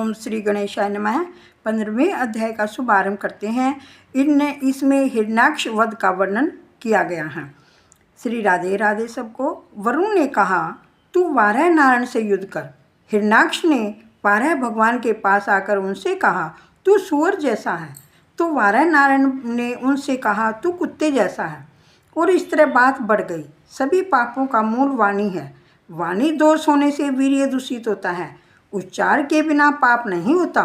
ओम श्री गणेशाय नमः। 15वें अध्याय का शुभारंभ करते हैं। इसमें हिरण्याक्ष वध का वर्णन किया गया है। श्री राधे राधे सबको। वरुण ने कहा, तू वाराह नारायण से युद्ध कर। हिरण्याक्ष ने वाराह भगवान के पास आकर उनसे कहा, तू सूअर जैसा है। तो वाराह नारायण ने उनसे कहा, तू कुत्ते जैसा है। और इस तरह बात बढ़ गई। सभी पापों का मूल वाणी है। वाणी दोष होने से वीर्य दूषित होता है। उच्चार के बिना पाप नहीं होता।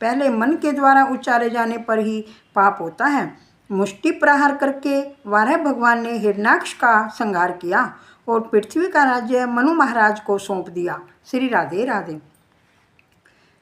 पहले मन के द्वारा उच्चारे जाने पर ही पाप होता है। मुष्टि प्रहार करके वाराह भगवान ने हिरण्याक्ष का संहार किया और पृथ्वी का राज्य मनु महाराज को सौंप दिया। श्री राधे राधे।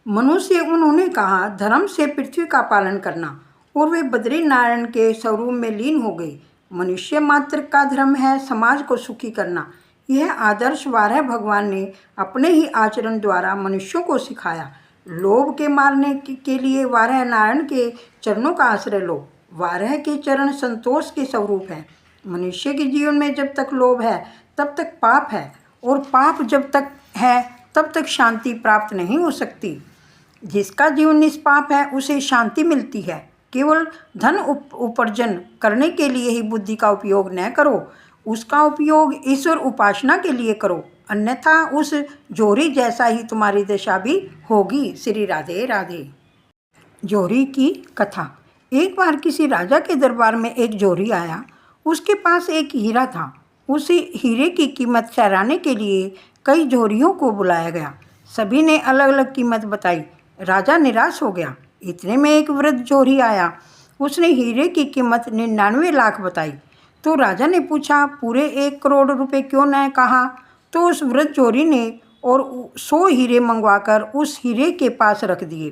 मनु से उन्होंने कहा, धर्म से पृथ्वी का पालन करना, और वे बद्री नारायण के स्वरूप में लीन हो गई। मनुष्य मात्र का धर्म है समाज को सुखी करना। यह आदर्श वाराह भगवान ने अपने ही आचरण द्वारा मनुष्यों को सिखाया। लोभ के मारने के लिए वाराह नारायण के चरणों का आश्रय लो। वाराह के चरण संतोष के स्वरूप है। मनुष्य के जीवन में जब तक लोभ है तब तक पाप है, और पाप जब तक है तब तक शांति प्राप्त नहीं हो सकती। जिसका जीवन निष्पाप है उसे शांति मिलती है। केवल धन उपार्जन करने के लिए ही बुद्धि का उपयोग न करो, उसका उपयोग ईश्वर उपासना के लिए करो, अन्यथा उस जोहरी जैसा ही तुम्हारी दशा भी होगी। श्री राधे राधे। जोहरी की कथा। एक बार किसी राजा के दरबार में एक जोहरी आया। उसके पास एक हीरा था। उसी हीरे की कीमत ठहराने के लिए कई जोहरियों को बुलाया गया। सभी ने अलग अलग कीमत बताई। राजा निराश हो गया। इतने में एक वृद्ध जोहरी आया। उसने हीरे की कीमत 99 लाख बताई। तो राजा ने पूछा, पूरे 1 करोड़ रुपए क्यों न कहा? तो उस वृद्ध जोहरी ने और 100 हीरे मंगवाकर उस हीरे के पास रख दिए।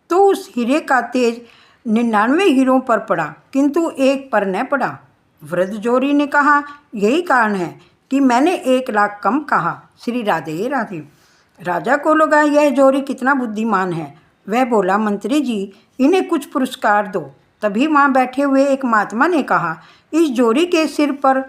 तो उस हीरे का तेज 99 हीरों पर पड़ा, किंतु एक पर न पड़ा। वृद्ध जोहरी ने कहा, यही कारण है कि मैंने 1 लाख कम कहा। श्री राधे राधे। राजा को लगा यह जोहरी कितना बुद्धिमान है। वह बोला, मंत्री जी, इन्हें कुछ पुरस्कार दो। तभी वहाँ बैठे हुए एक महात्मा ने कहा, इस जोहरी के सिर पर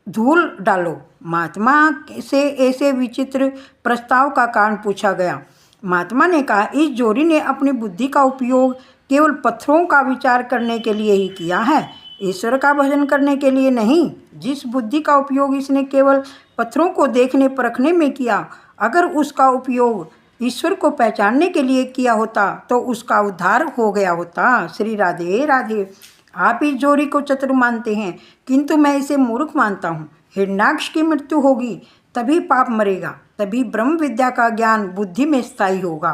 धूल डालो। महात्मा से ऐसे विचित्र प्रस्ताव का कारण पूछा गया। महात्मा ने कहा, इस जोहरी ने अपनी बुद्धि का उपयोग केवल पत्थरों का विचार करने के लिए ही किया है, ईश्वर का भजन करने के लिए नहीं। जिस बुद्धि का उपयोग इसने केवल पत्थरों को देखने परखने में किया, अगर उसका उपयोग ईश्वर को पहचानने के लिए किया होता तो उसका उद्धार हो गया होता। श्री राधे राधे। आप इस जोहरी को चतुर मानते हैं, किंतु मैं इसे मूर्ख मानता हूँ। हिरण्याक्ष की मृत्यु होगी, तभी पाप मरेगा, तभी ब्रह्म विद्या का ज्ञान बुद्धि में स्थायी होगा।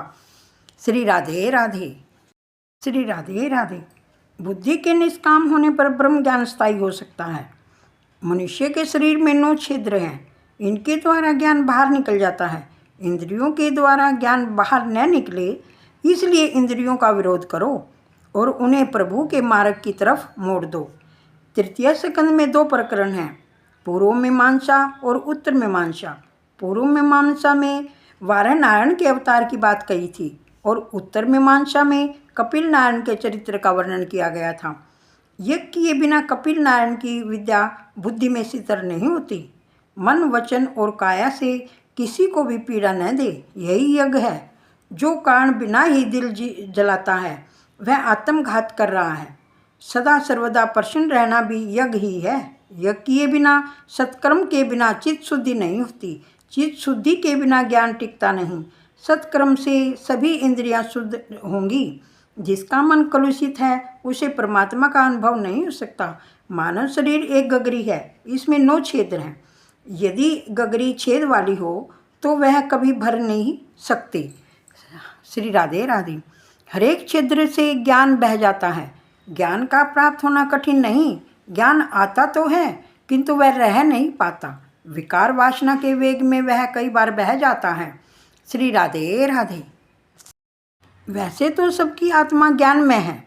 श्री राधे राधे। श्री राधे राधे। बुद्धि के निष्काम होने पर ब्रह्म ज्ञान स्थायी हो सकता है। मनुष्य के शरीर में 9 छिद्र हैं। इनके द्वारा ज्ञान बाहर निकल जाता है। इंद्रियों के द्वारा ज्ञान बाहर न निकले, इसलिए इंद्रियों का विरोध करो और उन्हें प्रभु के मार्ग की तरफ मोड़ दो। तृतीय स्कंद में 2 प्रकरण हैं, पूर्व मीमांसा और उत्तर मीमांसा। पूर्व मीमांसा में वाराह नारायण के अवतार की बात कही थी और उत्तर मीमांसा में कपिल नारायण के चरित्र का वर्णन किया गया था। यज्ञ किए बिना कपिल नारायण की विद्या बुद्धि में स्थिर नहीं होती। मन, वचन और काया से किसी को भी पीड़ा न दे, यही यज्ञ है। जो कारण बिना ही दिल जलाता है वह आत्मघात कर रहा है। सदा सर्वदा प्रसन्न रहना भी यज्ञ ही है। यज्ञ किए बिना, सत्कर्म के बिना चित्त शुद्धि नहीं होती। चित्त शुद्धि के बिना ज्ञान टिकता नहीं। सत्कर्म से सभी इंद्रियां शुद्ध होंगी। जिसका मन कलुषित है उसे परमात्मा का अनुभव नहीं हो सकता। मानव शरीर एक गगरी है, इसमें 9 छिद्र हैं। यदि गगरी छेद वाली हो तो वह कभी भर नहीं सकती। श्री राधे राधे। हरेक छिद्र से ज्ञान बह जाता है। ज्ञान का प्राप्त होना कठिन नहीं। ज्ञान आता तो है, किंतु वह रह नहीं पाता। विकार वासना के वेग में वह कई बार बह जाता है। श्री राधे राधे। वैसे तो सबकी आत्मा ज्ञान में है,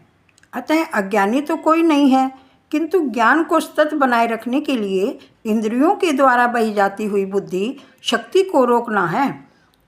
अतः अज्ञानी तो कोई नहीं है, किंतु ज्ञान को सतत बनाए रखने के लिए इंद्रियों के द्वारा बही जाती हुई बुद्धि शक्ति को रोकना है।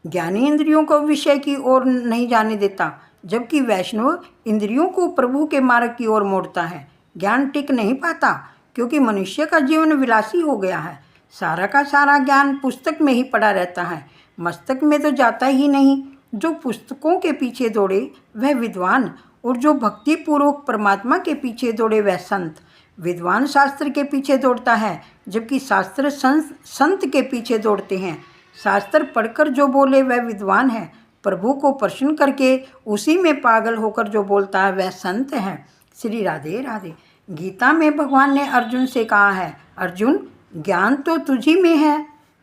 ज्ञानी इंद्रियों को विषय की ओर नहीं जाने देता, जबकि वैष्णव इंद्रियों को प्रभु के मार्ग की ओर मोड़ता है। ज्ञान टिक नहीं पाता, क्योंकि मनुष्य का जीवन विलासी हो गया है। सारा का सारा ज्ञान पुस्तक में ही पड़ा रहता है, मस्तक में तो जाता ही नहीं। जो पुस्तकों के पीछे दौड़े वह विद्वान, और जो भक्ति पूर्वक परमात्मा के पीछे दौड़े वह संत। विद्वान शास्त्र के पीछे दौड़ता है, जबकि शास्त्र संत के पीछे दौड़ते हैं। शास्त्र पढ़कर जो बोले वह विद्वान है, प्रभु को प्रसन्न करके उसी में पागल होकर जो बोलता है वह संत है। श्री राधे राधे। गीता में भगवान ने अर्जुन से कहा है, अर्जुन ज्ञान तो तुझी में है,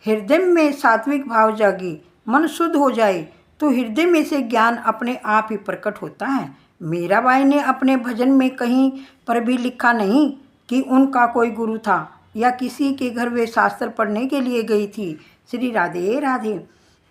हृदय में सात्विक भाव जागी, मन शुद्ध हो जाए तो हृदय में से ज्ञान अपने आप ही प्रकट होता है। मीराबाई ने अपने भजन में कहीं पर भी लिखा नहीं कि उनका कोई गुरु था या किसी के घर वे शास्त्र पढ़ने के लिए गई थी। श्री राधे राधे।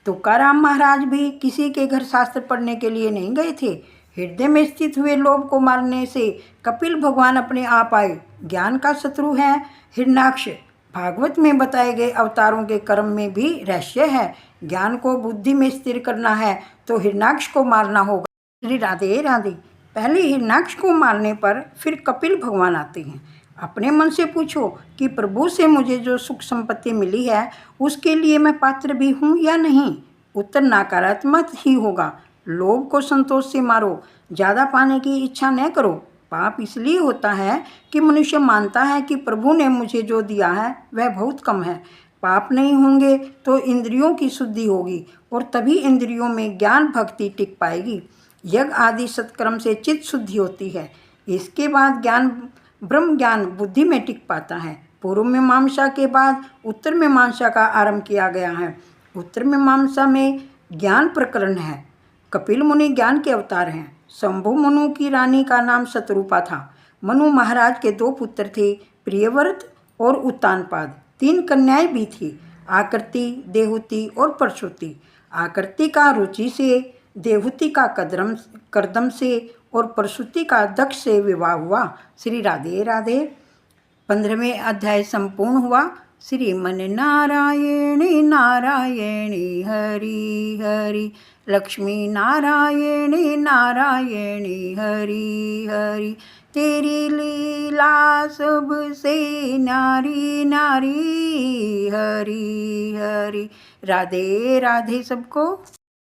तुकाराम महाराज भी किसी के घर शास्त्र पढ़ने के लिए नहीं गए थे। हृदय में स्थित हुए लोभ को मारने से कपिल भगवान अपने आप आए। ज्ञान का शत्रु है हिरण्याक्ष। भागवत में बताए गए अवतारों के कर्म में भी रहस्य है। ज्ञान को बुद्धि में स्थिर करना है तो हिरण्याक्ष को मारना होगा। श्री राधे राधे। पहले हिरण्याक्ष को मारने पर फिर कपिल भगवान आते हैं। अपने मन से पूछो कि प्रभु से मुझे जो सुख संपत्ति मिली है उसके लिए मैं पात्र भी हूँ या नहीं। उत्तर नकारात्मक ही होगा। लोभ को संतोष से मारो, ज़्यादा पाने की इच्छा न करो। पाप इसलिए होता है कि मनुष्य मानता है कि प्रभु ने मुझे जो दिया है वह बहुत कम है। पाप नहीं होंगे तो इंद्रियों की शुद्धि होगी और तभी इंद्रियों में ज्ञान भक्ति टिक पाएगी। यज्ञ आदि सत्कर्म से चित्त शुद्धि होती है। इसके बाद ज्ञान ब्रह्म ज्ञान बुद्धि में टिक पाता है। पूर्व मीमांसा के बाद उत्तर मीमांसा का आरंभ किया गया है। उत्तर मीमांसा में ज्ञान प्रकरण है। कपिल मुनि ज्ञान के अवतार हैं। शंभु मनु की रानी का नाम शतरूपा था। मनु महाराज के 2 पुत्र थे, प्रियव्रत और उत्तानपाद। 3 कन्याएं भी थी, आकृति, देहुति और परशुति। आकृति का रुचि से, देहुति का करदम से और परशुति का दक्ष से विवाह हुआ। श्री राधे राधे। 15वें अध्याय संपूर्ण हुआ। श्रीमन नारायणी नारायणी हरि हरि, लक्ष्मी नारायणी नारायणी हरि हरि। तेरी लीला सबसे नारी नारी हरि हरि। राधे राधे सबको।